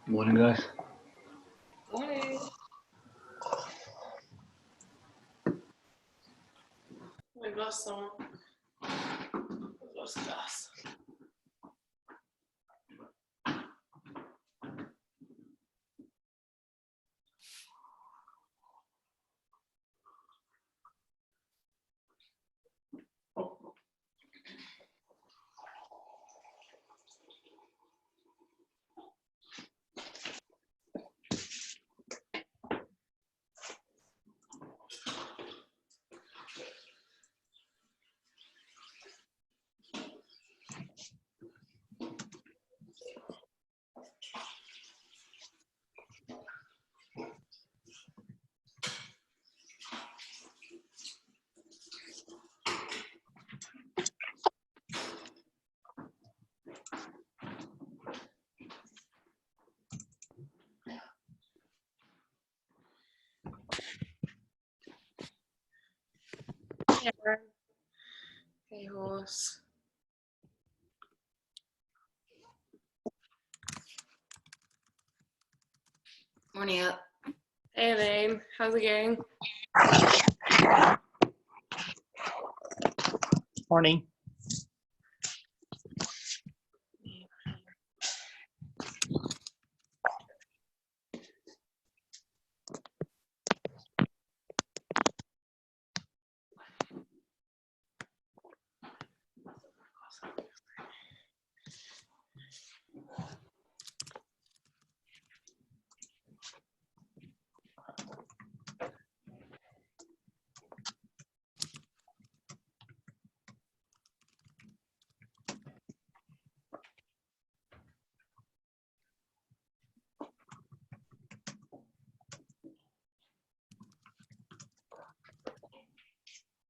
Morning, guys. Morning. I've lost some. I've lost gas. Yeah. Hey, horse. Morning up. Hey, Elaine. How's it going? Morning.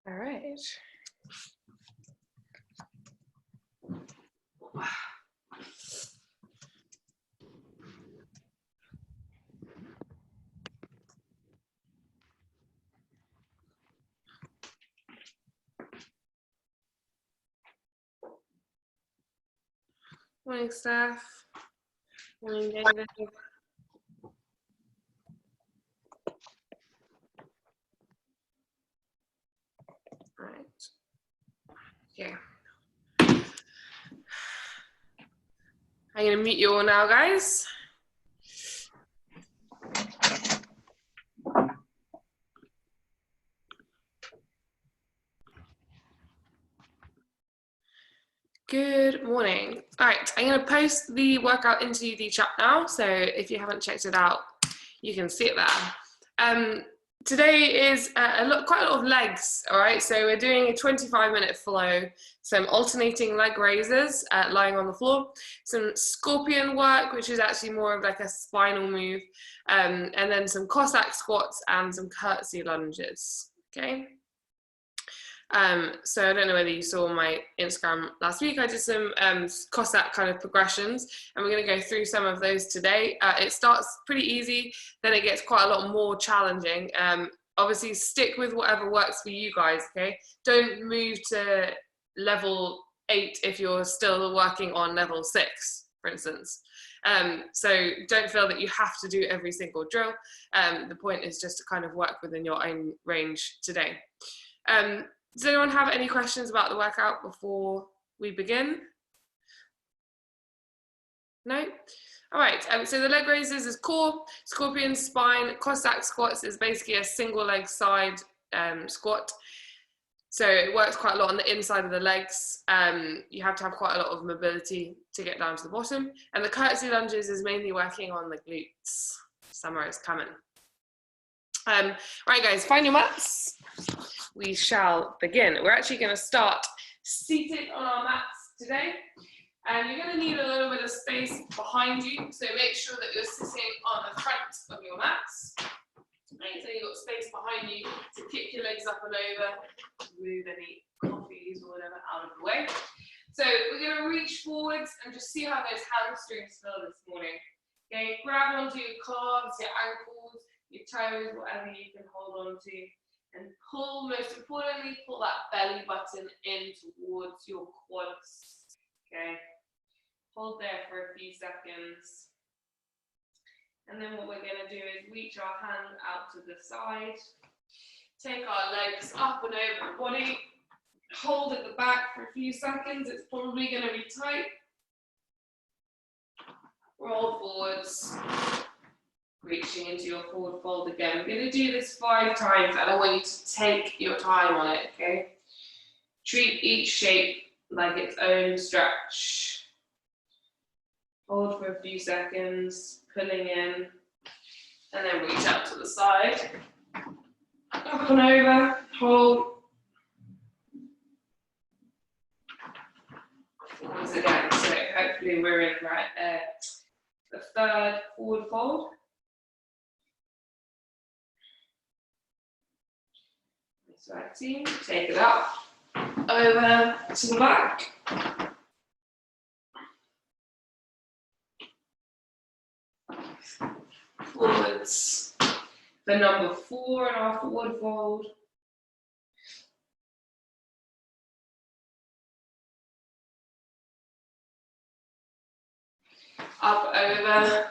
All right. Morning, Steph. Morning, David. Right. Okay. I'm going to mute you all now, guys. Good morning. All right, I'm going to post the workout into the chat now, so if you haven't checked it out, you can see it there. Today is quite a lot of legs, all right? So we're doing a 25-minute flow, some alternating leg raises lying on the floor, some scorpion work, which is actually more of like a spinal move, and then some Cossack squats and some curtsy lunges, okay? So I don't know whether you saw my Instagram last week. I did some Cossack kind of progressions, and we're going to go through some of those today. It starts pretty easy, then it gets quite a lot more challenging. Obviously, stick with whatever works for you guys, okay? Don't move to level 8 if you're still working on level 6, for instance. So don't feel that you have to do every single drill. The point is just to kind of work within your own range today. Does anyone have any questions about the workout before we begin? No? All right, so the leg raises is core, scorpion, spine, Cossack squats is basically a single leg side squat. So it works quite a lot on the inside of the legs. You have to have quite a lot of mobility to get down to the bottom. And the curtsy lunges is mainly working on the glutes. Summer is coming. Right, guys, find your mats. We shall begin. We're actually going to start seated on our mats today. And you're going to need a little bit of space behind you. So make sure that you're sitting on the front of your mats. Right, so you've got space behind you to kick your legs up and over, move any coffees or whatever out of the way. So we're going to reach forwards and just see how those hamstrings feel this morning. Okay, grab onto your calves, your ankles, your toes, whatever you can hold on to, and pull, most importantly, pull that belly button in towards your quads. Okay, hold there for a few seconds. And then what we're going to do is reach our hand out to the side, take our legs up and over the body, hold at the back for a few seconds. It's probably going to be tight. Roll forwards, reaching into your forward fold again. We're going to do this 5 times, and I want you to take your time on it, okay? Treat each shape like its own stretch. Hold for a few seconds, pulling in, and then reach out to the side. Up and over, hold. Forwards again, so hopefully we're in the 3rd forward fold. That's right, team. Take it up, over to the back. Forwards. The number 4 in our forward fold. Up, over.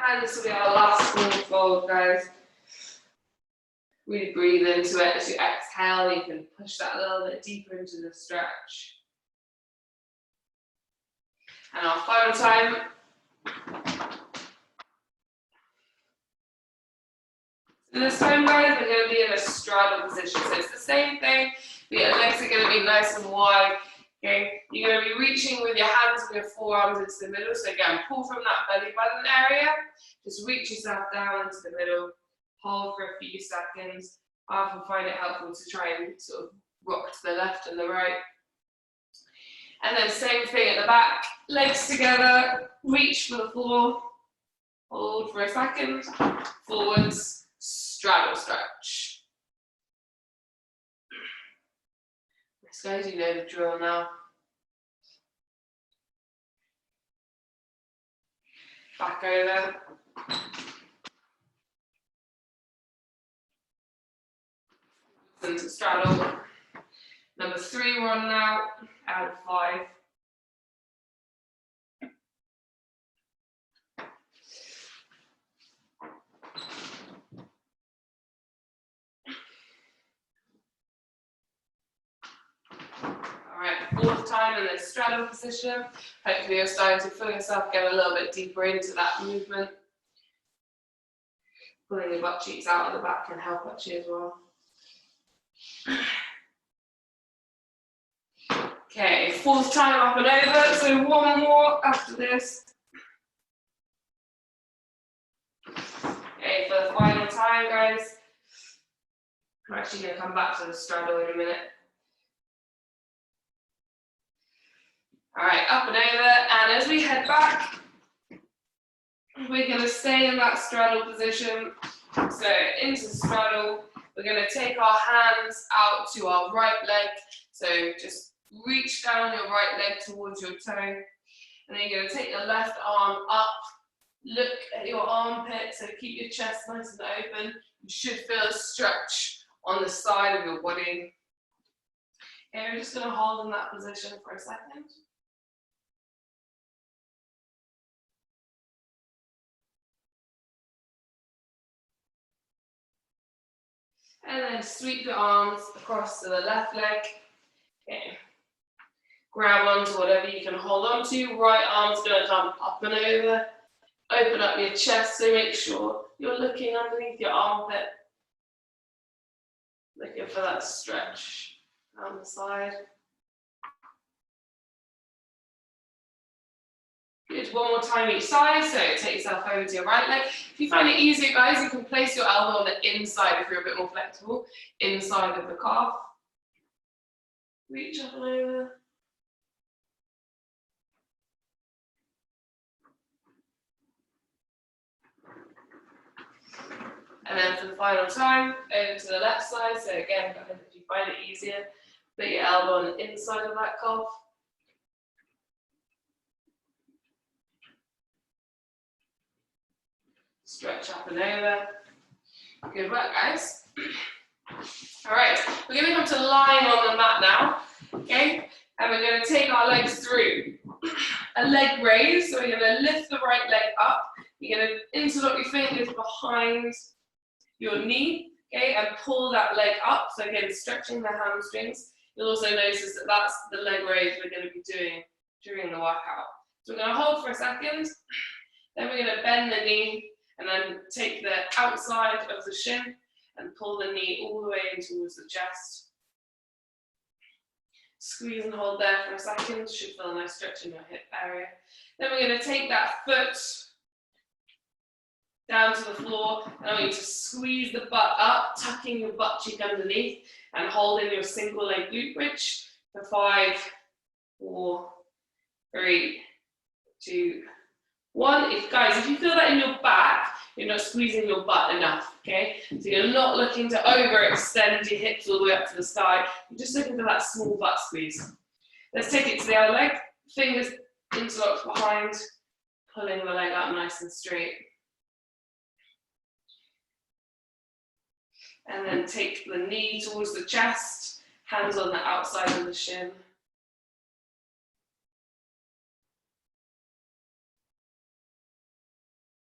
And this will be our last forward fold, guys. Really breathe into it. As you exhale, you can push that a little bit deeper into the stretch. And our final time. So this time, guys, we're going to be in a straddle position. So it's the same thing. Your legs are going to be nice and wide. Okay, you're going to be reaching with your hands and your forearms into the middle. So again, pull from that belly button area. Just reach yourself down into the middle. Hold for a few seconds. I often find it helpful to try and sort of rock to the left and the right. And then same thing at the back. Legs together. Reach for the floor. Hold for a second. Forwards. Straddle stretch. Guys, you know the drill now. Back over. Into straddle. Number 3 we're on now, out of 5. Alright, 4th time in this straddle position. Hopefully you're starting to feel yourself get a little bit deeper into that movement. Pulling your butt cheeks out of the back can help actually as well. Okay, 4th time up and over, so 1 more after this. Okay, for the final time, guys. I'm actually going to come back to the straddle in a minute. Alright, up and over, and as we head back, we're going to stay in that straddle position. So into straddle, we're going to take our hands out to our right leg. So just reach down your right leg towards your toe, and then you're going to take your left arm up, look at your armpit, so keep your chest nice and open. You should feel a stretch on the side of your body. Okay, we're just going to hold in that position for a second. And then sweep your arms across to the left leg. Okay. Grab onto whatever you can hold on to. Right arm's going to come up and over. Open up your chest, so make sure you're looking underneath your armpit. Looking for that stretch down the side. Good, 1 more time each side, so take yourself over to your right leg. If you find it easier, guys, you can place your elbow on the inside if you're a bit more flexible, inside of the calf. Reach up and over. And then for the final time, over to the left side. So again, if you find it easier, put your elbow on the inside of that calf. Stretch up and over. Good work, guys. All right, we're going to come to lying on the mat now. Okay, And we're going to take our legs through a leg raise. So we're going to lift the right leg up. You're going to interlock your fingers behind your knee, okay, and pull that leg up. So again, stretching the hamstrings. You'll also notice that that's the leg raise we're going to be doing during the workout. So we're going to hold for a second. Then we're going to bend the knee and then take the outside of the shin and pull the knee all the way in towards the chest. Squeeze and hold there for a second. Should feel a nice stretch in your hip area. Then we're going to take that foot down to the floor, and I want you to squeeze the butt up, tucking your butt cheek underneath, and holding your single leg glute bridge for 5, 4, 3, 2, 1. If you feel that in your back, you're not squeezing your butt enough, okay? So you're not looking to overextend your hips all the way up to the sky. You're just looking for that small butt squeeze. Let's take it to the other leg. Fingers interlocked behind, pulling the leg up nice and straight. And then take the knee towards the chest, hands on the outside of the shin.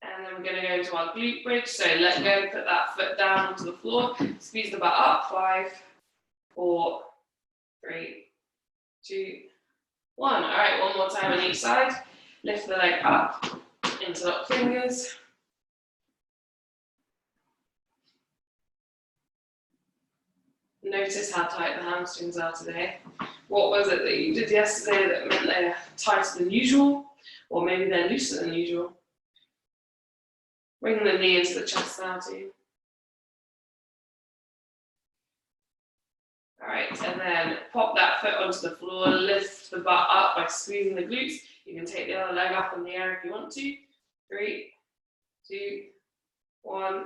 And then we're going to go into our glute bridge. So let go, put that foot down onto the floor, squeeze the butt up. 5, 4, 3, 2, 1. All right, one more time on each side. Lift the leg up, interlock fingers. Notice how tight the hamstrings are today. What was it that you did yesterday that meant they're tighter than usual? Or maybe they're looser than usual? Bring the knee into the chest now too. All right, and then pop that foot onto the floor, lift the butt up by squeezing the glutes. You can take the other leg up in the air if you want to. 3, 2, 1.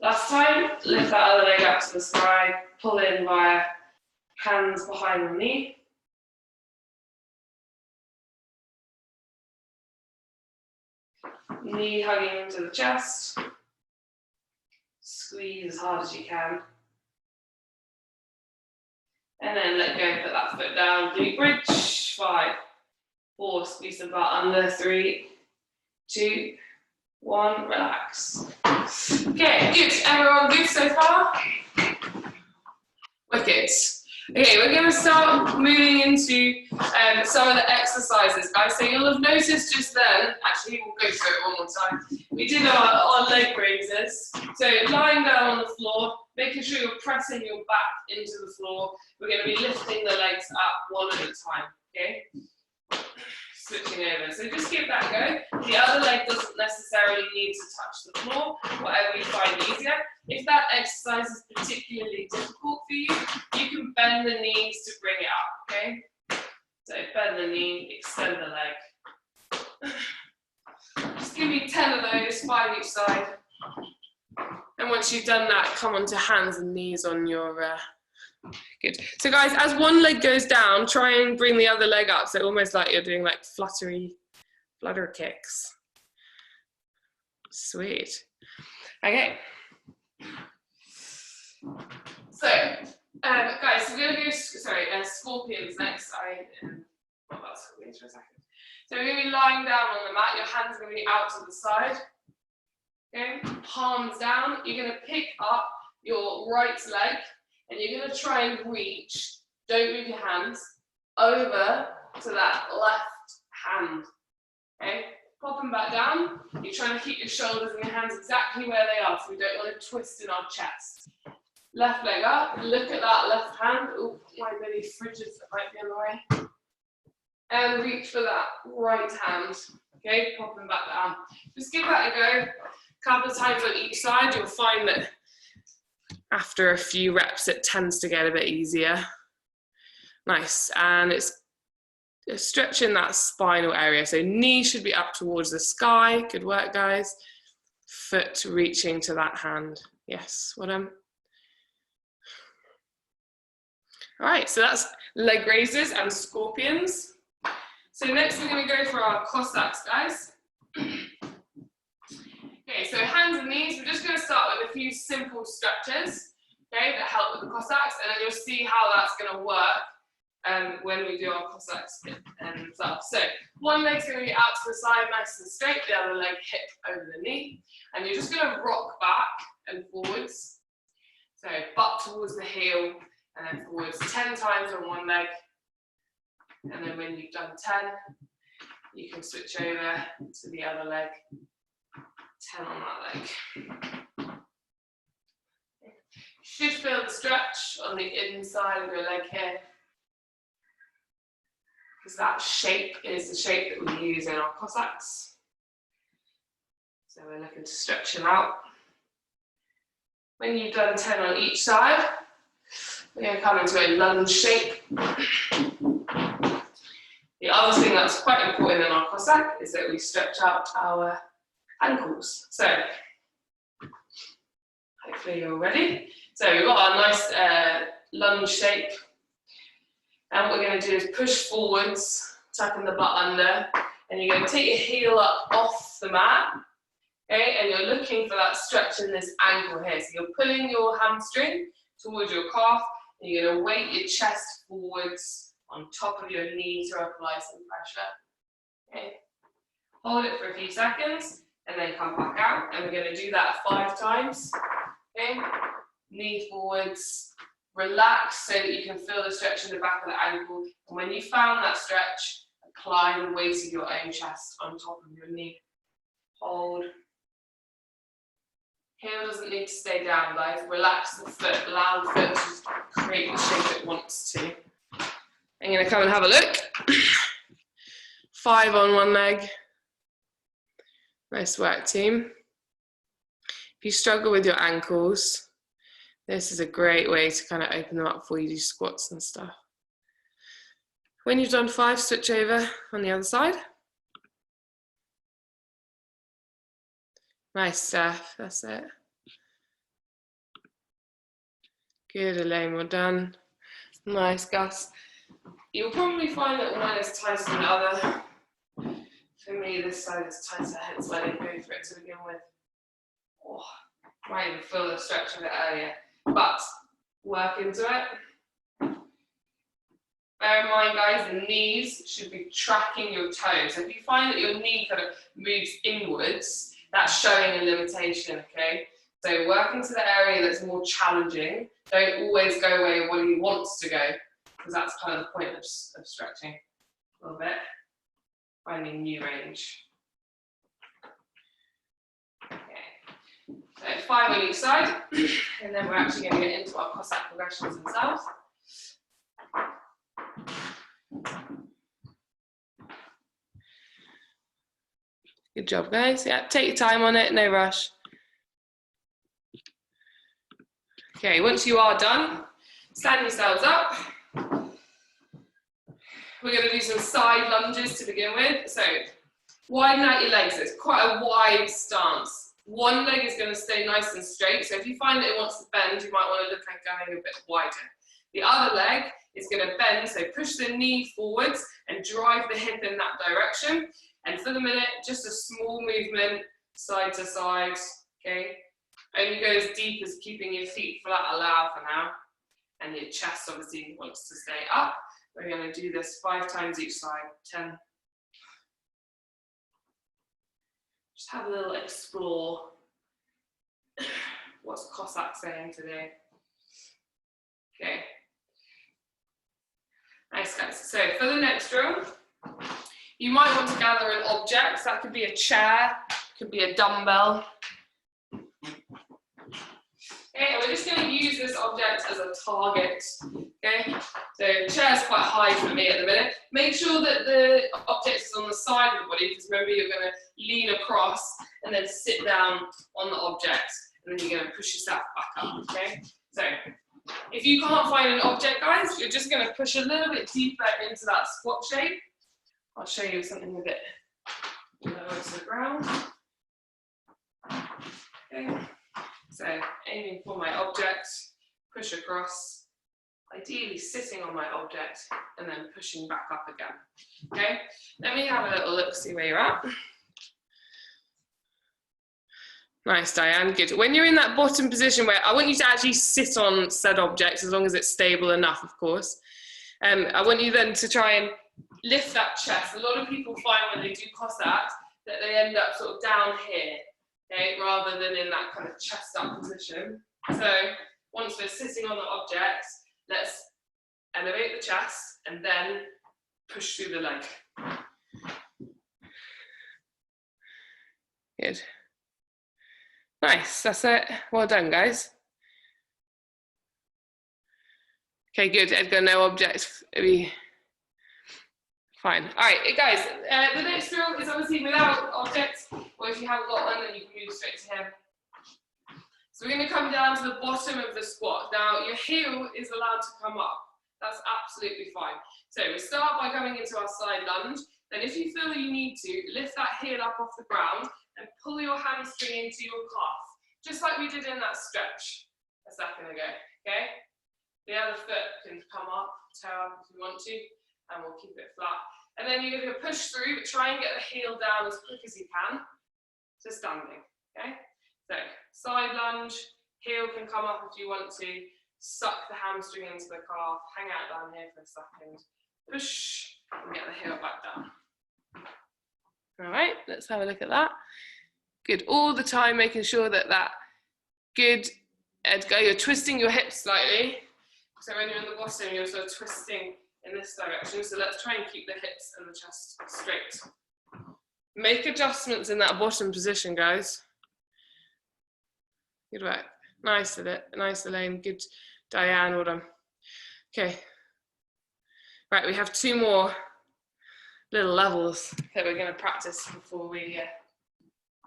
Last time, lift that other leg up to the sky, pull in via hands behind the knee. Knee hugging into the chest. Squeeze as hard as you can. And then let go, put that foot down, glute bridge. 5, 4, squeeze the butt under. 3, 2, 1, relax. Okay, good. Everyone good so far? Wicked. Okay, we're going to start moving into some of the exercises, guys. So you'll have noticed just then, actually we'll go through it one more time. We did our leg raises. So lying down on the floor, making sure you're pressing your back into the floor. We're going to be lifting the legs up one at a time, okay? Switching over. So just give that a go. The other leg doesn't necessarily need to touch the floor, whatever you find easier. If that exercise is particularly difficult for you, you can bend the knees to bring it up, okay? So bend the knee, extend the leg. Just give me 10 of those, 5 each side. And once you've done that, come onto hands and knees on your good. So guys, as one leg goes down, try and bring the other leg up. So almost like you're doing like flutter kicks. Sweet. Okay. So, guys, so we're going to go, scorpions next. About scorpions for a second. So we're going to be lying down on the mat. Your hands are going to be out to the side. Okay, palms down. You're going to pick up your right leg. And you're going to try and reach, don't move your hands, over to that left hand, okay? Pop them back down. You're trying to keep your shoulders and your hands exactly where they are, so we don't want to twist in our chest. Left leg up, look at that left hand. Oh, my belly fridges that might be in the way. And reach for that right hand, okay? Pop them back down. Just give that a go. A couple of times on each side, you'll find that after a few reps, it tends to get a bit easier. Nice, and it's stretching that spinal area. So knee should be up towards the sky. Good work, guys. Foot reaching to that hand. Yes, well done. All right, so that's leg raises and scorpions. So next we're going to go for our Cossacks, guys. Okay, so hands and knees, we're just going to start with a few simple stretches, okay, that help with the Cossacks, and then you'll see how that's going to work when we do our Cossacks and stuff. So one leg's going to be out to the side, nice and straight, the other leg hip over the knee, and you're just going to rock back and forwards. So butt towards the heel and then forwards 10 times on one leg, and then when you've done 10, you can switch over to the other leg, 10 on that leg. You should feel the stretch on the inside of your leg here, because that shape is the shape that we use in our Cossacks. So we're looking to stretch them out. When you've done 10 on each side, we're going to come into a lunge shape. The other thing that's quite important in our Cossack is that we stretch out our ankles. So hopefully you're ready. So we've got our nice lunge shape. And what we're going to do is push forwards, tucking the butt under, and you're going to take your heel up off the mat, okay? And you're looking for that stretch in this ankle here. So you're pulling your hamstring towards your calf, and you're going to weight your chest forwards on top of your knee to apply some pressure. Okay? Hold it for a few seconds, and then come back out. And we're going to do that 5 times. Okay? Knee forwards. Relax so that you can feel the stretch in the back of the ankle. And when you found that stretch, apply the weight of your own chest on top of your knee. Hold. Heel doesn't need to stay down, guys. Relax the foot. Allow the foot to create the shape it wants to. I'm going to come and have a look. 5 on one leg. Nice work, team. If you struggle with your ankles, this is a great way to kind of open them up before you do squats and stuff. When you've done 5, switch over on the other side. Nice, Steph, that's it. Good, Elaine, well done. Nice, Gus. You'll probably find that one is tighter than the other. For me, this side is tighter, hence why I didn't go for it to begin with. Oh, might even feel the stretch of it earlier. But work into it. Bear in mind, guys, the knees should be tracking your toes. So if you find that your knee kind of moves inwards, that's showing a limitation, okay? So work into the area that's more challenging. Don't always go where your body wants to go, because that's kind of the point of stretching a little bit. Finding new range. So 5 on each side, and then we're actually going to get into our Cossack progressions themselves. Good job, guys. Yeah, take your time on it, no rush. Okay, once you are done, stand yourselves up. We're going to do some side lunges to begin with. So widen out your legs. It's quite a wide stance. One leg is going to stay nice and straight, so if you find that it wants to bend, you might want to look like going a bit wider. The other leg is going to bend, so push the knee forwards and drive the hip in that direction. And for the minute, just a small movement, side to side, okay? Only go as deep as keeping your feet flat allow for now. And your chest obviously wants to stay up. We're going to do this 5 times each side, 10. Just have a little explore. What's Cossack saying today? Okay. Nice, guys. So for the next drill, you might want to gather an object. That could be a chair, could be a dumbbell. Okay, we're just going to use this object as a target. Okay, so chair's quite high for me at the minute. Make sure that the object is on the side of the body, because remember you're going to lean across and then sit down on the object, and then you're going to push yourself back up. Okay, so if you can't find an object, guys, you're just going to push a little bit deeper into that squat shape. I'll show you something a bit lower to the ground. Okay. So aiming for my object, push across, ideally sitting on my object, and then pushing back up again. Okay, let me have a little look, see where you're at. Nice, Diane, good. When you're in that bottom position where I want you to actually sit on said object, as long as it's stable enough, of course. I want you then to try and lift that chest. A lot of people find when they do Cossacks that they end up sort of down here, okay, rather than in that kind of chest up position. So once we're sitting on the object, let's elevate the chest and then push through the leg. Good. Nice, that's it. Well done, guys. Okay, good. Edgar, no objects. Fine. All right, guys, the next drill is obviously without objects, or if you haven't got one, then you can move straight to him. So we're going to come down to the bottom of the squat. Now, your heel is allowed to come up. That's absolutely fine. So we start by coming into our side lunge. Then if you feel you need to, lift that heel up off the ground and pull your hamstring into your calf, just like we did in that stretch a second ago, okay? The other foot can come up, toe up if you want to, and we'll keep it flat. And then you're going to push through, but try and get the heel down as quick as you can to standing, okay? So side lunge, heel can come up if you want to, suck the hamstring into the calf, hang out down here for a second, push, and get the heel back down. All right, let's have a look at that. Good, all the time making sure that good, Edgar, you're twisting your hips slightly. So when you're in the bottom, you're sort of twisting in this direction. So let's try and keep the hips and the chest straight. Make adjustments in that bottom position, guys. Good work. Nice, Elaine. Good, Diane. Well done. Okay. Right, we have 2 more little levels that we're going to practice before we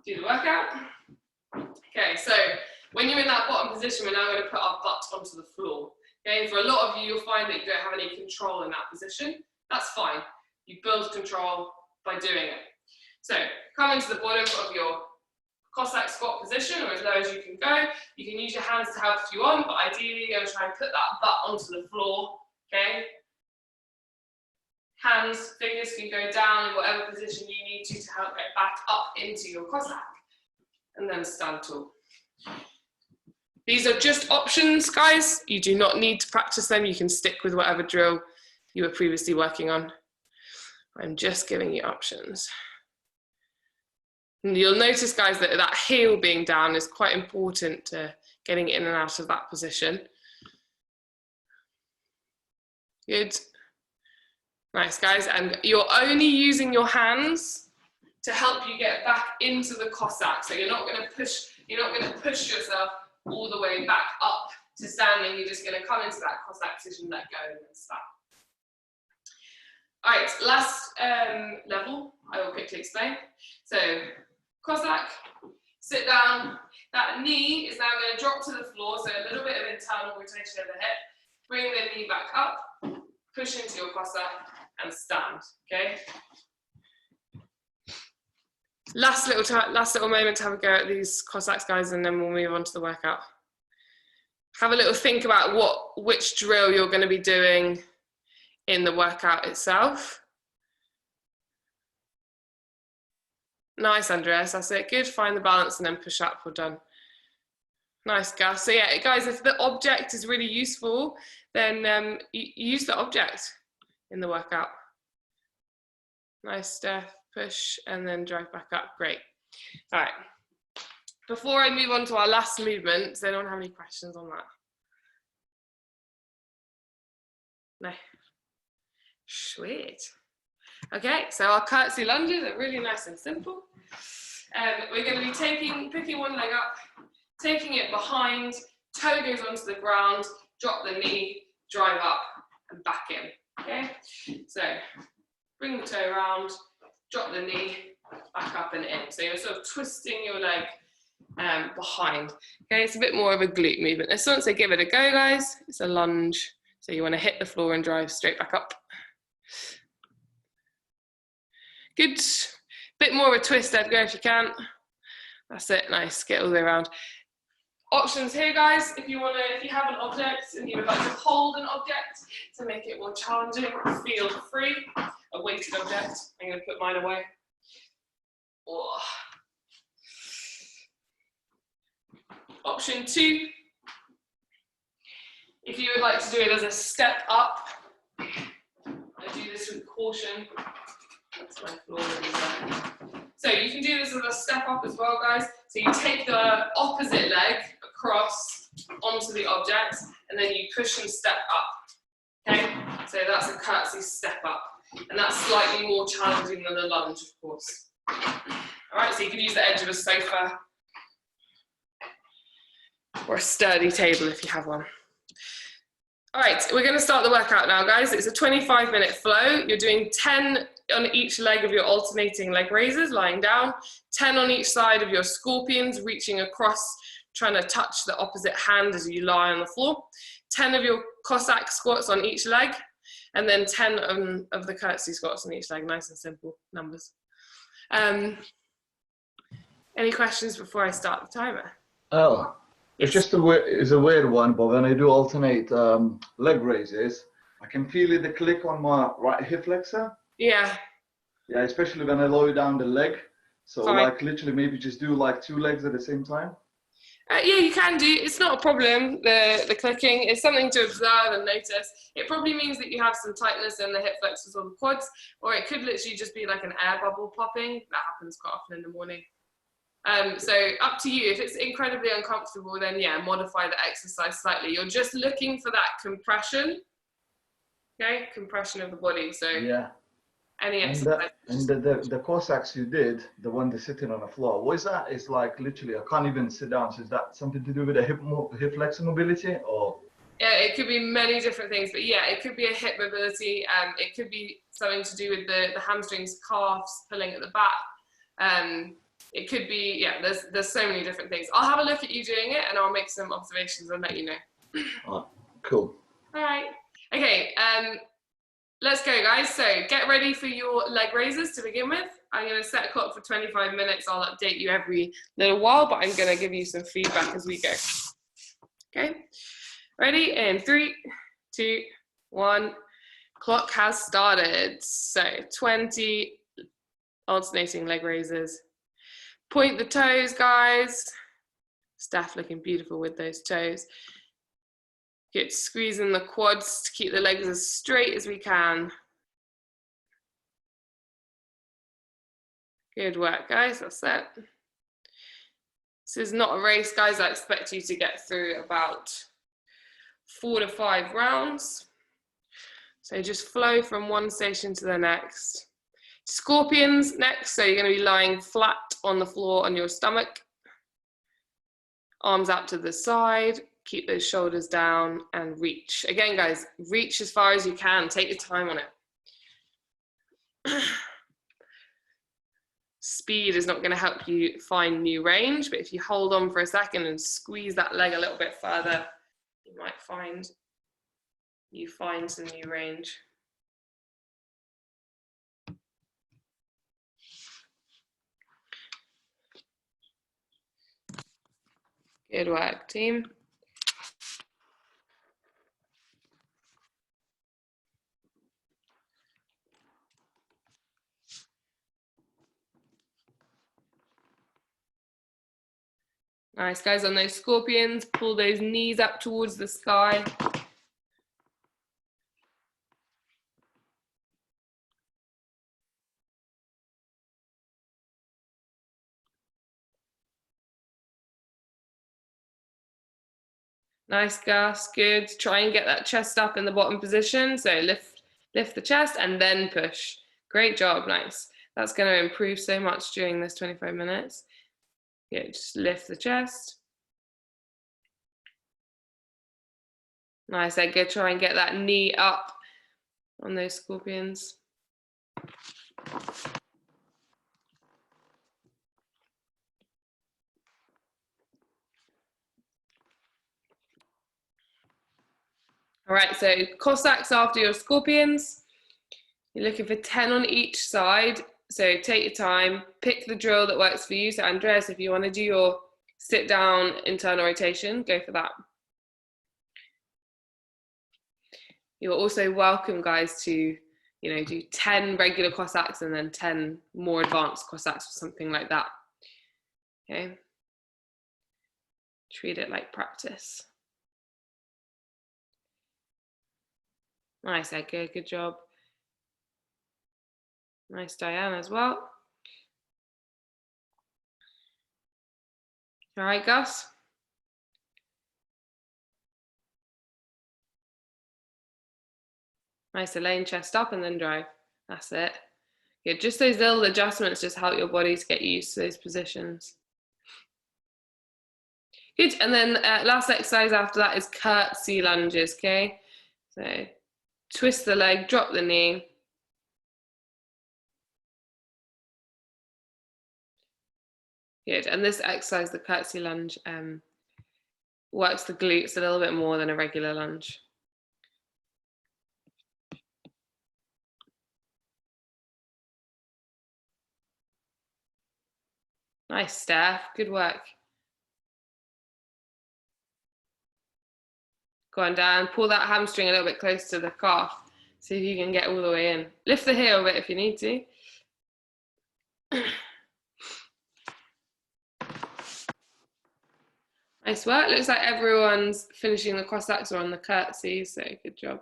do the workout. Okay, so when you're in that bottom position, we're now going to put our butt onto the floor. Okay, for a lot of you, you'll find that you don't have any control in that position. That's fine. You build control by doing it. So come into the bottom of your Cossack squat position, or as low as you can go. You can use your hands to help if you want, but ideally you're going to try and put that butt onto the floor. Okay. Hands, fingers can go down in whatever position you need to help get back up into your Cossack. And then stand tall. These are just options, guys. You do not need to practice them. You can stick with whatever drill you were previously working on. I'm just giving you options. And you'll notice, guys, that that heel being down is quite important to getting in and out of that position. Good. Nice, guys. And you're only using your hands to help you get back into the Cossack. So you're not going to push yourself all the way back up to standing. You're just going to come into that Cossack position, let go, and then stand. All right, last level, I will quickly explain. So Cossack, sit down. That knee is now going to drop to the floor, so a little bit of internal rotation of the hip. Bring the knee back up, push into your Cossack, and stand, okay? Last little moment to have a go at these Cossacks, guys, and then we'll move on to the workout. Have a little think about which drill you're going to be doing in the workout itself. Nice, Andreas, that's it. Good, find the balance and then push up. Well done. Nice, Gus. So yeah, guys, if the object is really useful, then use the object in the workout. Nice, Steph. Push and then drive back up. Great. All right. Before I move on to our last movement, does anyone have any questions on that? No. Sweet. Okay, so our curtsy lunges are really nice and simple. We're going to be picking one leg up, taking it behind, toe goes onto the ground, drop the knee, drive up and back in. Okay, so bring the toe around, drop the knee, back up and in. So you're sort of twisting your leg behind. Okay, it's a bit more of a glute movement. This one, so give it a go, guys. It's a lunge. So you want to hit the floor and drive straight back up. Good. Bit more of a twist, Edgar, if you can. That's it. Nice. Get all the way around. Options here, guys. If you have an object and you would like to hold an object to make it more challenging, feel free. A weighted object. I'm going to put mine away. Oh. Option 2. If you would like to do it as a step up, I do this with caution. That's my floor really there. So you can do this as a step up as well, guys. So you take the opposite leg across onto the object, and then you push and step up. Okay? So that's a curtsy step up. And that's slightly more challenging than a lunge, of course. All right, so you can use the edge of a sofa or a sturdy table if you have one. All right, we're going to start the workout now, guys. It's a 25-minute flow. You're doing 10 on each leg of your alternating leg raises, lying down, 10 on each side of your scorpions, reaching across, trying to touch the opposite hand as you lie on the floor, 10 of your Cossack squats on each leg, and then 10 of the curtsy squats on each leg. Nice and simple numbers. Any questions before I start the timer? Oh. It's just a weird one, but when I do alternate leg raises, I can feel the click on my right hip flexor. Yeah. Yeah, especially when I lower down the leg. So Fine. like literally maybe just do like 2 legs at the same time. Yeah, you can do. It's not a problem, the clicking. It's something to observe and notice. It probably means that you have some tightness in the hip flexors or the quads, or it could literally just be like an air bubble popping. That happens quite often in the morning. So up to you. If it's incredibly uncomfortable, then yeah, modify the exercise slightly. You're just looking for that compression, okay? Compression of the body. So yeah, any exercise. And the Cossacks you did, the one that's sitting on the floor, what is that? It's like literally I can't even sit down. So is that something to do with the hip flexor mobility, or? Yeah, it could be many different things, but yeah, it could be a hip mobility. It could be something to do with the hamstrings, calves, pulling at the back. It could be, yeah, there's so many different things. I'll have a look at you doing it and I'll make some observations and let you know. Oh, cool. All right. Okay, let's go, guys. So get ready for your leg raises to begin with. I'm going to set a clock for 25 minutes. I'll update you every little while, but I'm going to give you some feedback as we go. Okay, ready? In 3, 2, 1. Clock has started. So 20 alternating leg raises. Point the toes, guys. Steph looking beautiful with those toes. Get squeezing the quads to keep the legs as straight as we can. Good work, guys. That's it. This is not a race, guys. I expect you to get through about 4 to 5 rounds. So just flow from one station to the next. Scorpions next, so you're going to be lying flat on the floor on your stomach. Arms out to the side, keep those shoulders down and reach. Again, guys, reach as far as you can. Take your time on it. Speed is not going to help you find new range, but if you hold on for a second and squeeze that leg a little bit further, you might find some new range. Good work, team. Nice, guys, on those scorpions, pull those knees up towards the sky. Nice, Gus, good. Try and get that chest up in the bottom position. So lift the chest and then push. Great job, nice. That's going to improve so much during this 25 minutes. Good, just lift the chest. Nice, good. Try and get that knee up on those scorpions. All right, so Cossacks after your scorpions. You're looking for 10 on each side. So take your time, pick the drill that works for you. So Andreas, if you want to do your sit down internal rotation, go for that. You're also welcome, guys, to do 10 regular Cossacks and then 10 more advanced Cossacks or something like that. Okay. Treat it like practice. Nice, Edgar, good job. Nice, Diane, as well. All right, Gus. Nice, Elaine, chest up and then drive. That's it. Good, just those little adjustments just help your body to get used to those positions. Good, and then last exercise after that is curtsy lunges, okay? So twist the leg, drop the knee. Good, and this exercise, the curtsy lunge, works the glutes a little bit more than a regular lunge. Nice, Steph, good work. Go on, Dan, pull that hamstring a little bit close to the calf. See if you can get all the way in. Lift the heel a bit if you need to. Nice work. Looks like everyone's finishing the Cossacks on the curtsy, so good job.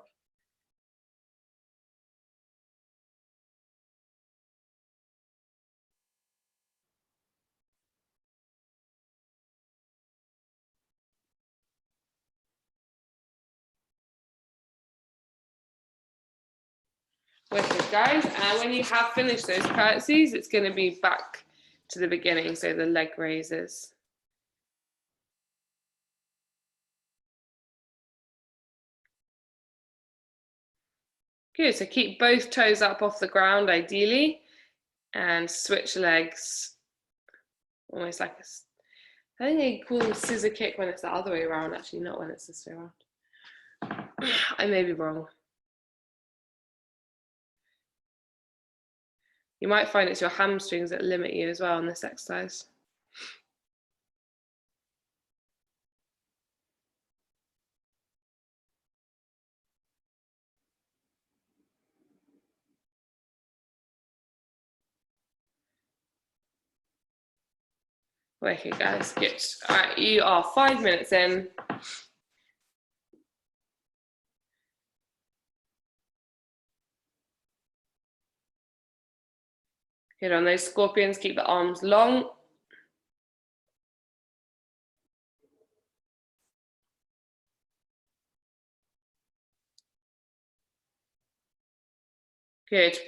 Wicked, guys. And when you have finished those curtsies, it's going to be back to the beginning, so the leg raises. Good, so keep both toes up off the ground ideally, and switch legs, almost like I think they call them scissor kick when it's the other way around, actually, not when it's this way around. I may be wrong. You might find it's your hamstrings that limit you as well on this exercise. Okay, guys, good. All right, you are 5 minutes in. Good, on those scorpions, keep the arms long. Good.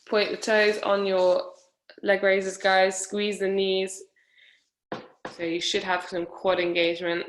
Point the toes on your leg raises, guys. Squeeze the knees. So you should have some quad engagement.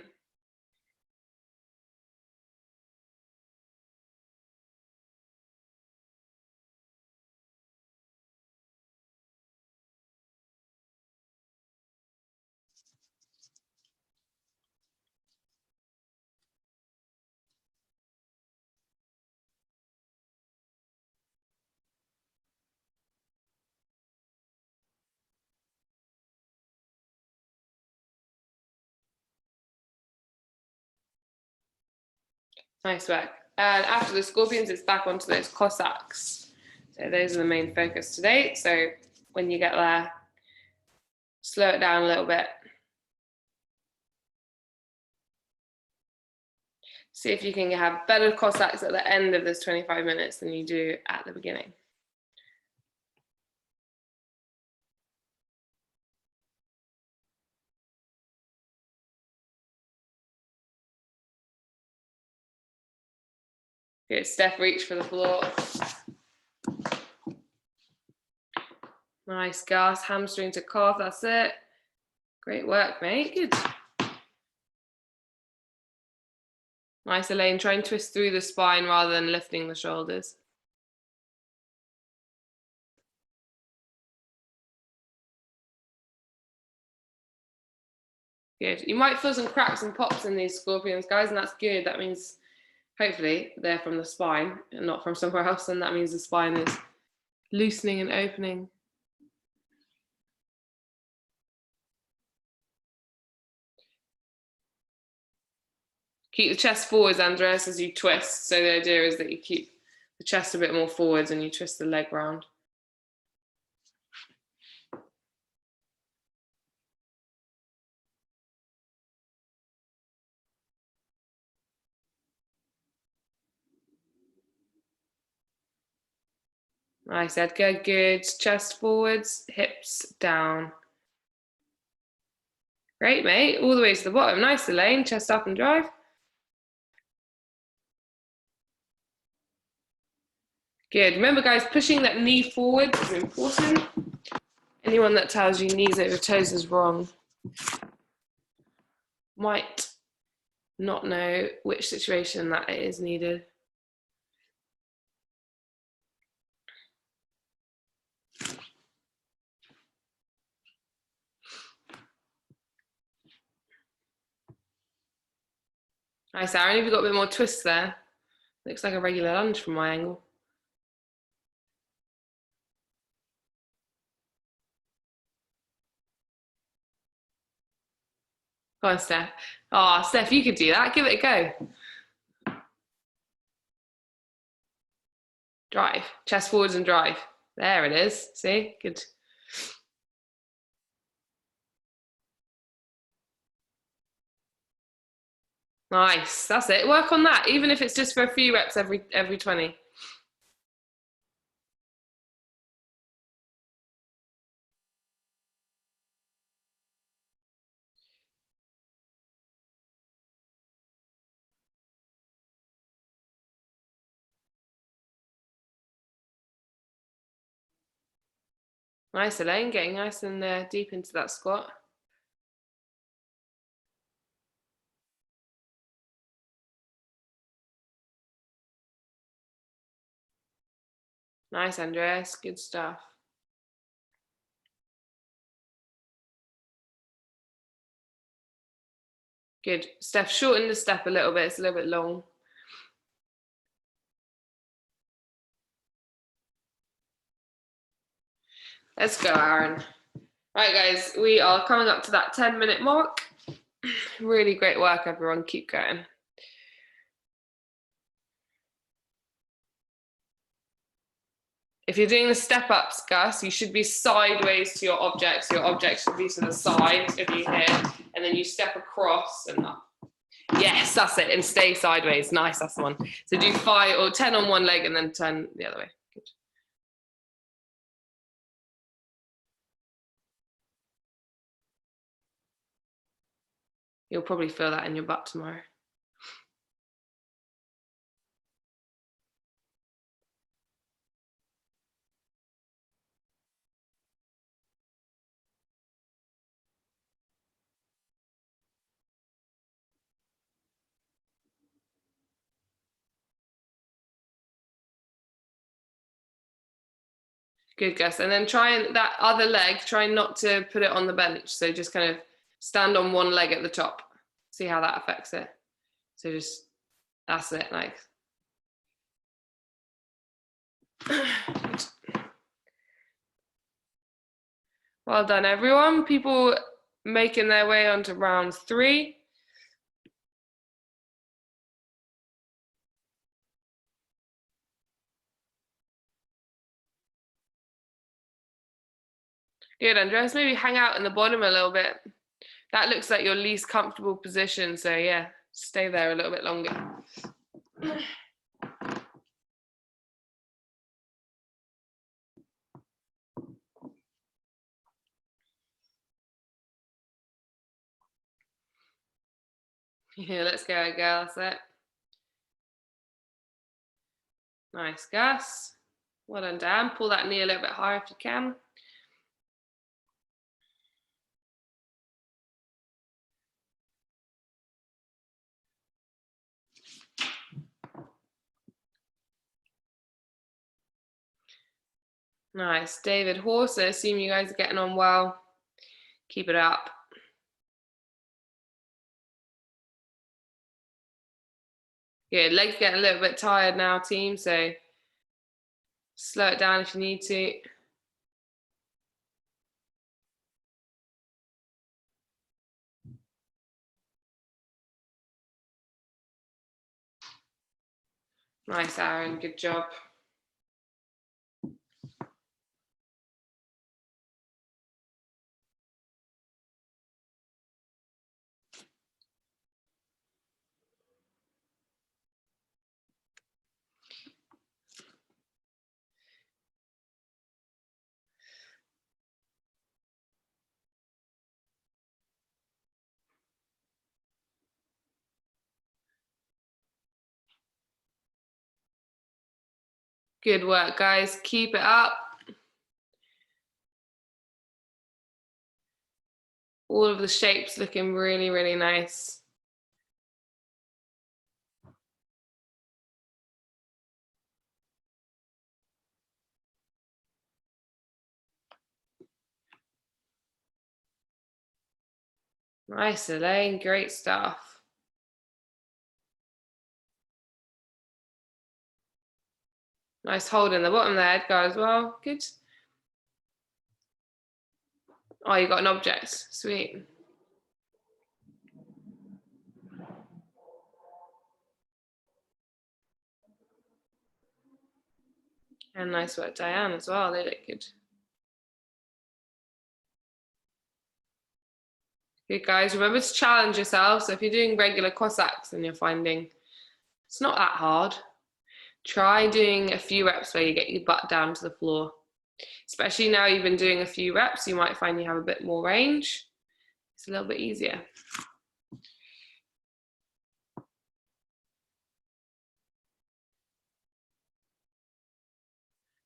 Nice work. And after the scorpions, it's back onto those Cossacks. So those are the main focus today. So when you get there, slow it down a little bit. See if you can have better Cossacks at the end of this 25 minutes than you do at the beginning. Good, Steph, reach for the floor. Nice, Gus, hamstring to calf, that's it. Great work, mate, good. Nice, Elaine, try and twist through the spine rather than lifting the shoulders. Good, you might feel some cracks and pops in these scorpions, guys, and that's good. That means hopefully they're from the spine and not from somewhere else, and that means the spine is loosening and opening. Keep the chest forwards, Andreas, as you twist. So the idea is that you keep the chest a bit more forwards and you twist the leg round. Nice, Edgar. Good. Chest forwards, hips down. Great, mate. All the way to the bottom. Nice, Elaine. Chest up and drive. Good. Remember, guys, pushing that knee forward is important. Anyone that tells you knees over toes is wrong might not know which situation that is needed. Nice, Aaron. Have you got a bit more twist there? Looks like a regular lunge from my angle. Go on, Steph. Oh, Steph, you could do that. Give it a go. Drive. Chest forwards and drive. There it is. See? Good. Nice. That's it. Work on that, even if it's just for a few reps every 20. Nice, Elaine. Getting nice and deep into that squat. Nice, Andreas. Good stuff. Good. Steph, shorten the step a little bit. It's a little bit long. Let's go, Aaron. Right, guys, we are coming up to that 10-minute mark. Really great work, everyone. Keep going. If you're doing the step ups, Gus, you should be sideways to your object. So your object should be to the side of you here, and then you step across and up. Yes, that's it, and stay sideways. Nice, that's the one. So do 5 or 10 on one leg and then turn the other way. Good. You'll probably feel that in your butt tomorrow. Good, Gus. And then that other leg, try not to put it on the bench. So just kind of stand on one leg at the top. See how that affects it. So just, that's it, like. Well done, everyone. People making their way onto round 3. Good, Andreas. Maybe hang out in the bottom a little bit. That looks like your least comfortable position. So yeah, stay there a little bit longer. Yeah, let's go, girl. That's it. Nice, Gus. Well done, Dan. Pull that knee a little bit higher if you can. Nice. David Horse, I assume you guys are getting on well. Keep it up. Good. Legs getting a little bit tired now, team, so slow it down if you need to. Nice, Aaron. Good job. Good work, guys. Keep it up. All of the shapes looking really, really nice. Nice, Elaine. Great stuff. Nice hold in the bottom there, Edgar, as well. Good. Oh, you got an object. Sweet. And nice work, Diane, as well. They look good. Good, guys. Remember to challenge yourself. So if you're doing regular Cossacks and you're finding it's not that hard, try doing a few reps where you get your butt down to the floor. Especially now you've been doing a few reps, you might find you have a bit more range. It's a little bit easier.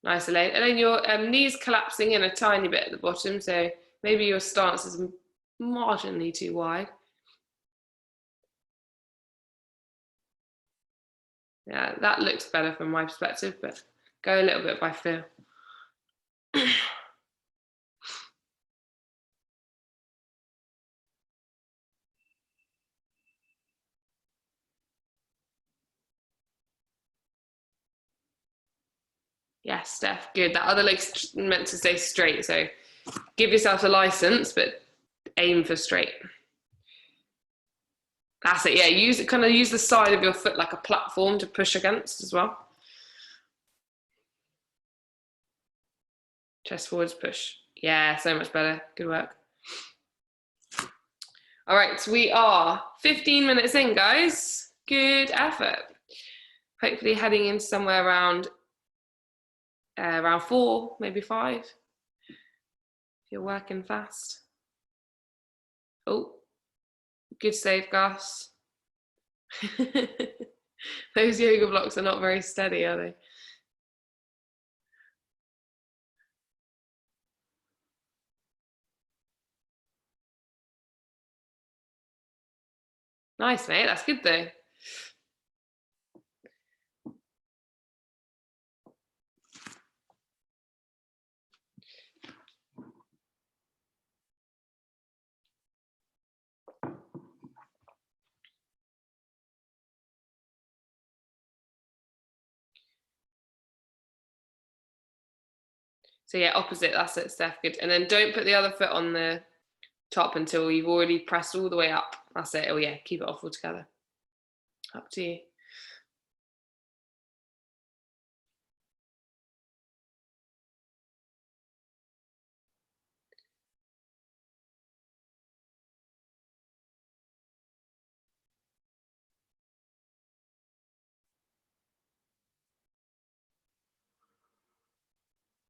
Nice, Elaine. Elaine, your knees collapsing in a tiny bit at the bottom, so maybe your stance is marginally too wide. Yeah, that looks better from my perspective, but go a little bit by feel. Yes, Steph, good. That other leg's meant to stay straight, so give yourself a license, but aim for straight. That's it, yeah. Use the side of your foot like a platform to push against as well. Chest forwards, push. Yeah, so much better. Good work. All right, so we are 15 minutes in, guys. Good effort. Hopefully heading into somewhere around 4, maybe 5. If you're working fast. Oh, good save, Gus. Those yoga blocks are not very steady, are they? Nice, mate. That's good, though. So yeah, opposite, that's it, Steph, good. And then don't put the other foot on the top until you've already pressed all the way up. That's it. Oh yeah, keep it off altogether. Up to you.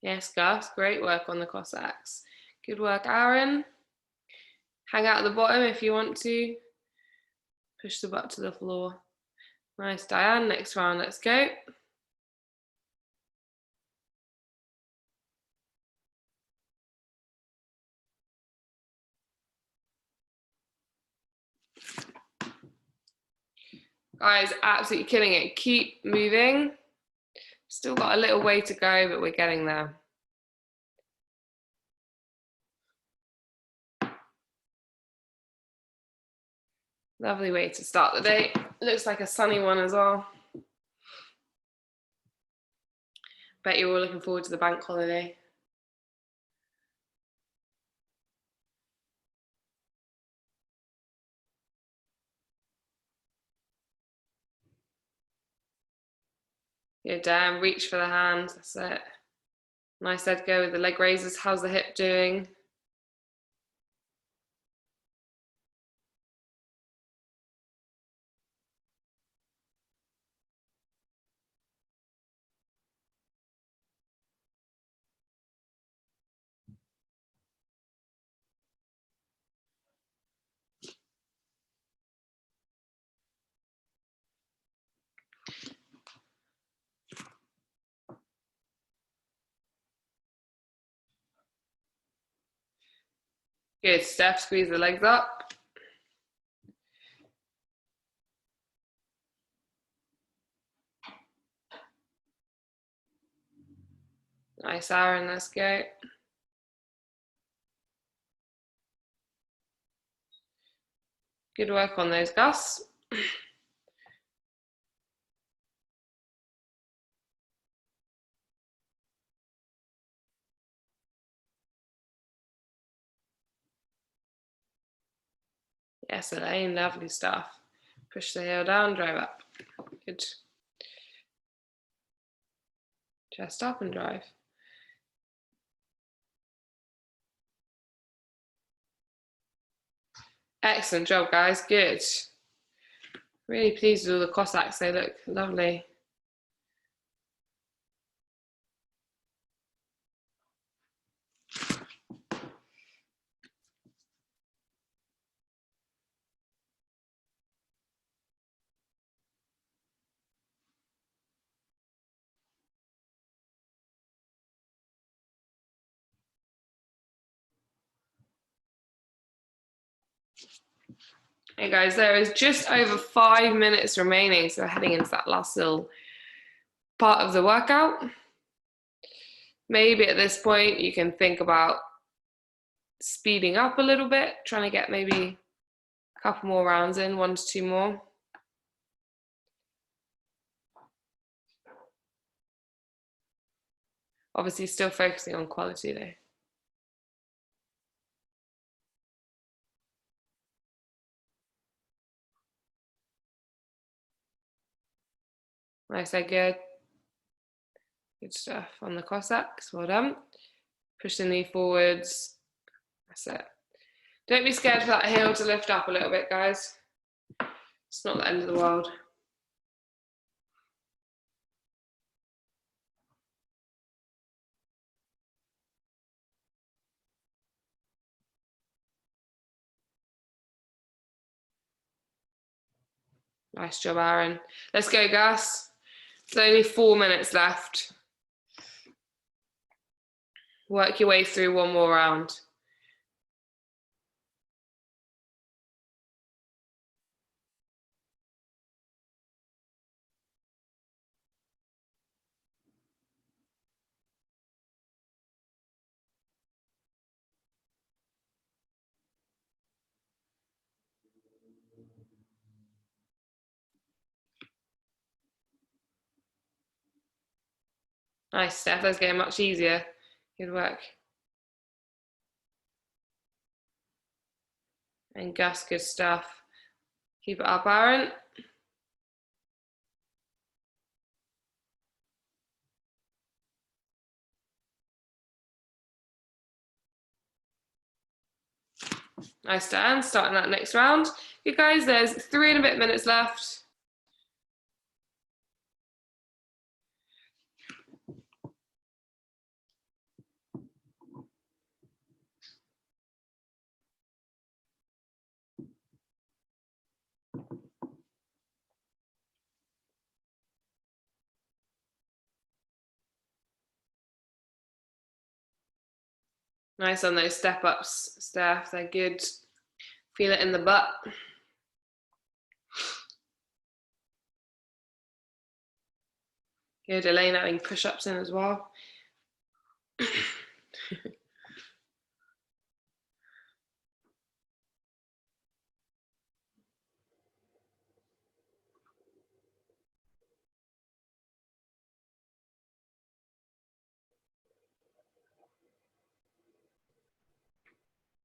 Yes, Gus, great work on the Cossacks. Good work, Aaron. Hang out at the bottom if you want to. Push the butt to the floor. Nice, Diane. Next round, let's go. Guys, absolutely killing it. Keep moving. Still got a little way to go, but we're getting there. Lovely way to start the day. Looks like a sunny one as well. Bet you're all looking forward to the bank holiday. Good, Dan. Reach for the hand. That's it. Nice, Edgar, with the leg raises. How's the hip doing? Good, Steph, squeeze the legs up. Nice, Aaron, let's go. Good work on those, Gus. Yes, Elaine, lovely stuff. Push the heel down, drive up. Good. Chest up and drive. Excellent job, guys. Good. Really pleased with all the Cossacks. They look lovely. Hey guys, there is just over 5 minutes remaining, so we're heading into that last little part of the workout. Maybe at this point you can think about speeding up a little bit, trying to get maybe a couple more rounds in, 1 to 2 more. Obviously still focusing on quality though. Nice, good. Good stuff on the Cossacks, well done. Push the knee forwards, that's it. Don't be scared for that heel to lift up a little bit, guys. It's not the end of the world. Nice job, Aaron. Let's go, Gus. There's only 4 minutes left. Work your way through 1 more round. Nice, Steph. That's getting much easier. Good work. And Gus, good stuff. Keep it up, Aaron. Nice, Dan. Starting that next round. Good, guys. There's 3 and a bit minutes left. Nice on those step ups, Steph. They're good. Feel it in the butt. Good. Elaine adding push ups in as well.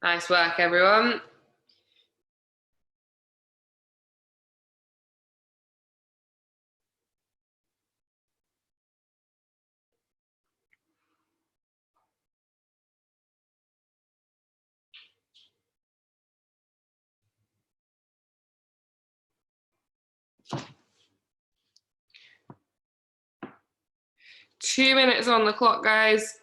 Nice work, everyone. Two minutes on the clock, guys.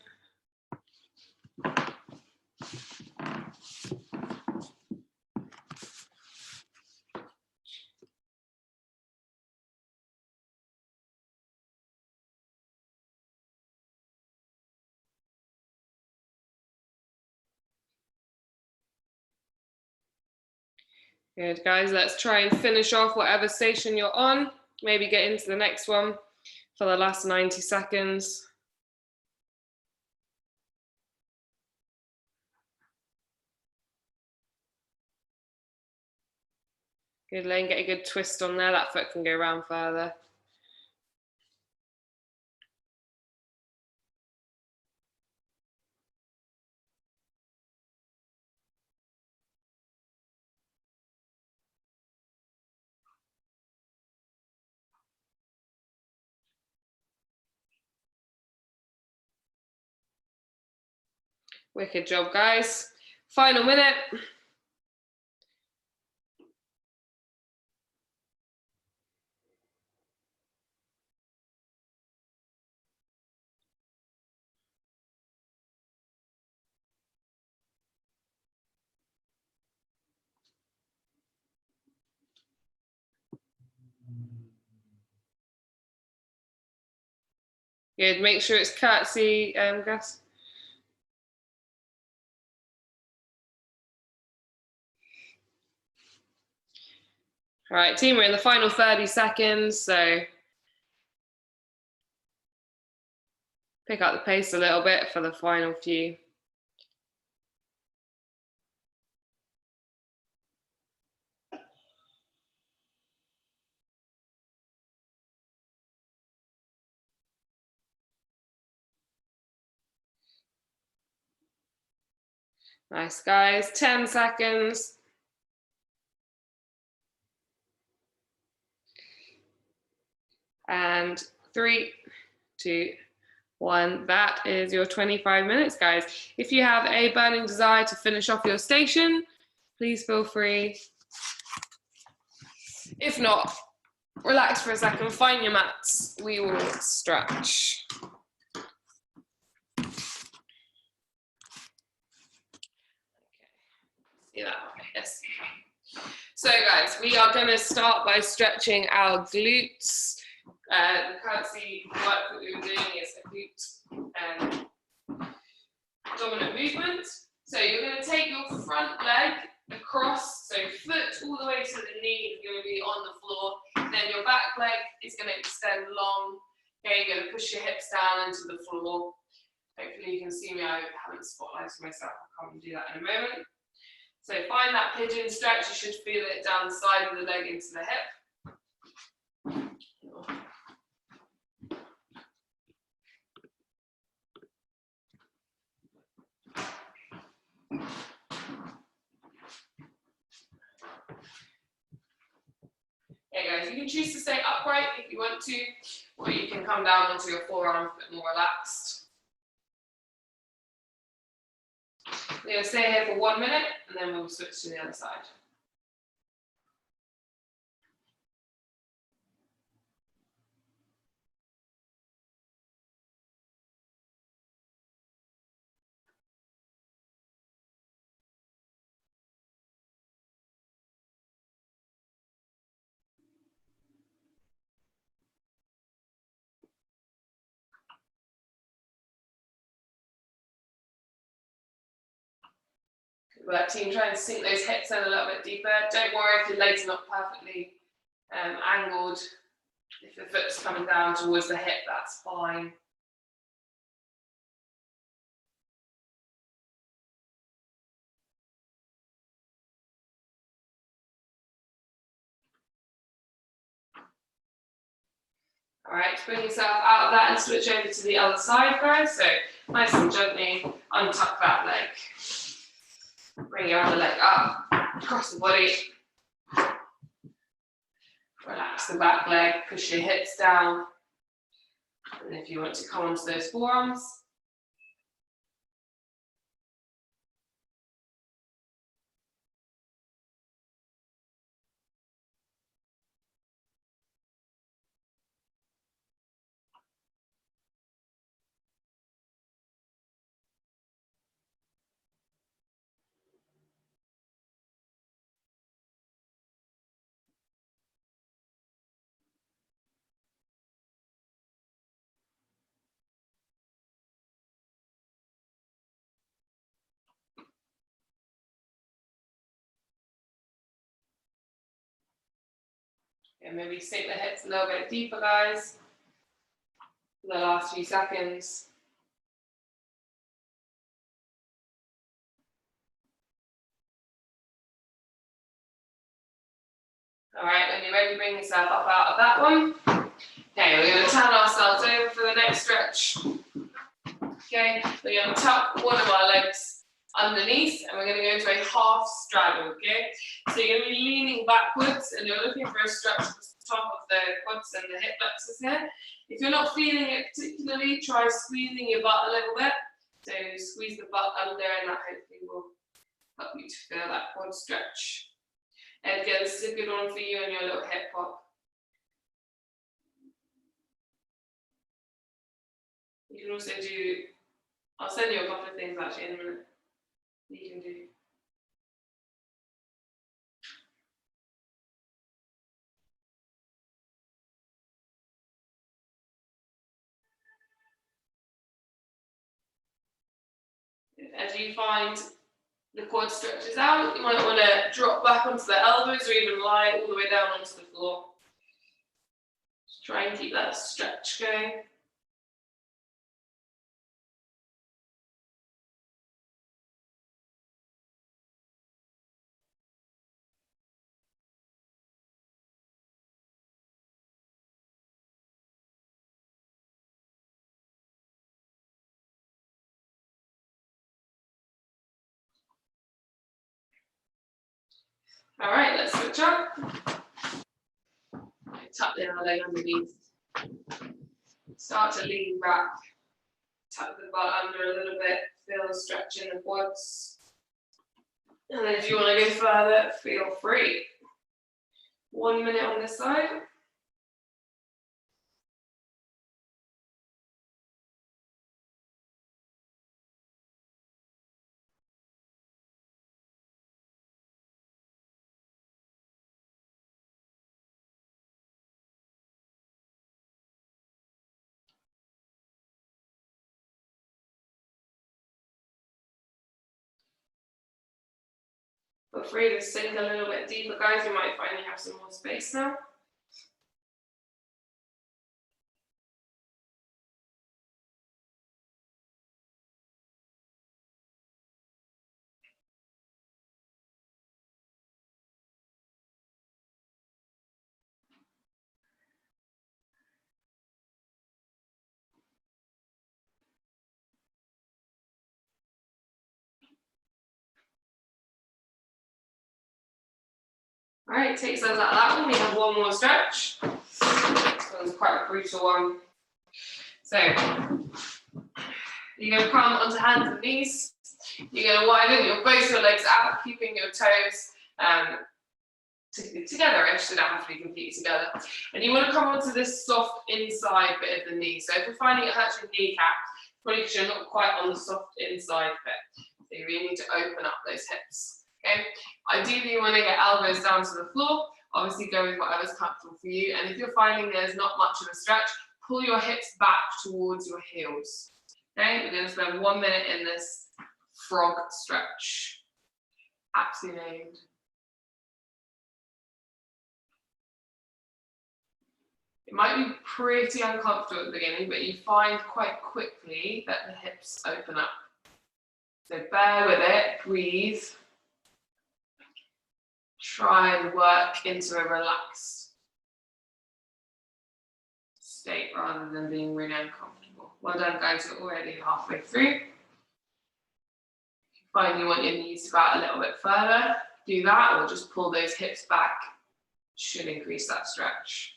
Good, guys. Let's try and finish off whatever station you're on. Maybe get into the next one for the last 90 seconds. Good, Lane. Get a good twist on there. That foot can go around further. Wicked job, guys. Final minute. Good. Make sure it's curtsy, Gus. All right, team, we're in the final 30 seconds, so pick up the pace a little bit for the final few. Nice, guys. 10 seconds. And 3, 2, 1. That is your 25 minutes, guys. If you have a burning desire to finish off your station, please feel free. If not, relax for a second, find your mats. We will stretch. See that? Yes. So, guys, we are going to start by stretching our glutes. The curtsy work that we were doing is a glute dominant movement. So you're going to take your front leg across, so foot all the way to the knee is going to be on the floor. Then your back leg is going to extend long. Okay, you're going to push your hips down into the floor. Hopefully you can see me. I haven't spotlighted myself. I'll come and do that in a moment. So find that pigeon stretch. You should feel it down the side of the leg into the hip. Okay, guys, you can choose to stay upright if you want to, or you can come down onto your forearm a bit more relaxed. We're going to stay here for 1 minute, and then we'll switch to the other side. Good work, team. Try and sink those hips in a little bit deeper. Don't worry if your legs are not perfectly angled. If the foot's coming down towards the hip, that's fine. All right, bring yourself out of that and switch over to the other side, guys. So nice and gently untuck that leg. Bring your other leg up, across the body. Relax the back leg, push your hips down. And if you want to come onto those forearms. And maybe sink the hips a little bit deeper, guys, for the last few seconds. All right, when you're ready, bring yourself up out of that one. Okay, we're going to turn ourselves over for the next stretch. Okay, we're going to tuck one of our legs underneath and we're going to go into a half straddle, okay? So you're going to be leaning backwards and you're looking for a stretch at the top of the quads and the hip flexors here. If you're not feeling it particularly, try squeezing your butt a little bit. So squeeze the butt under and that hopefully will help you to feel that quad stretch. And again, this is a good one for you and your little hip hop. You can also do, I'll send you a couple of things actually in a minute that you can do. As you find the quad stretches out, you might want to drop back onto the elbows or even lie all the way down onto the floor. Just try and keep that stretch going. All right, let's switch up. Tuck the other leg underneath. Start to lean back. Tuck the butt under a little bit. Feel the stretch in the quads. And then if you want to go further, feel free. 1 minute on this side. Feel free to sink a little bit deeper, guys. You might find you have some more space now. All right, takes us out of that one. We have one more stretch. This one's quite a brutal one. So you're going to come onto hands and knees. You're going to widen both your legs out, keeping your toes together-ish, so don't have to be completely together. And you want to come onto this soft inside bit of the knee. So if you're finding it hurts your kneecap, probably because you're not quite on the soft inside bit. So you really need to open up those hips. Okay. Ideally, you want to get elbows down to the floor. Obviously, go with whatever's comfortable for you. And if you're finding there's not much of a stretch, pull your hips back towards your heels. Okay, we're going to spend 1 minute in this frog stretch. Absolutely named. It might be pretty uncomfortable at the beginning, but you find quite quickly that the hips open up. So bear with it, breathe. Try and work into a relaxed state rather than being really uncomfortable. Well done, guys, you're already halfway through. If you find you want your knees to go out a little bit further, do that, or just pull those hips back. Should increase that stretch.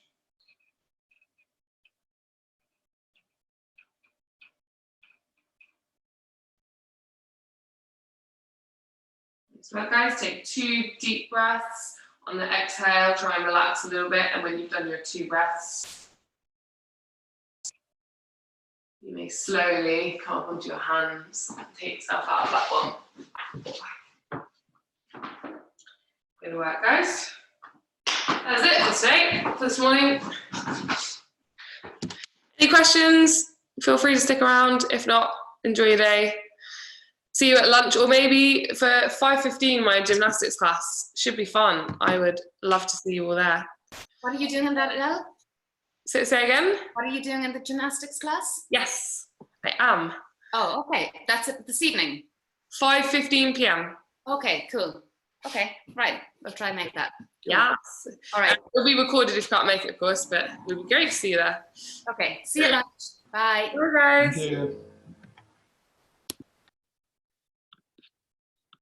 So guys, take 2 deep breaths. On the exhale, try and relax a little bit, and when you've done your 2 breaths, you may slowly come up onto your hands and take yourself out of that one. Good work, guys. That's it for today, for this morning. Any questions? Feel free to stick around. If not, enjoy your day. See you at lunch, or maybe for 5:15, my gymnastics class. Should be fun. I would love to see you all there. What are you doing in that, Adele? Say again? What are you doing in the gymnastics class? Yes, I am. Oh, okay. That's it this evening. 5:15 p.m. Okay, cool. Okay, right. We'll try and make that. Cool. Yes. All right. It'll be recorded if you can't make it, of course, but it would be great to see you there. Okay. See you at lunch. Bye. Bye, guys. Thank you.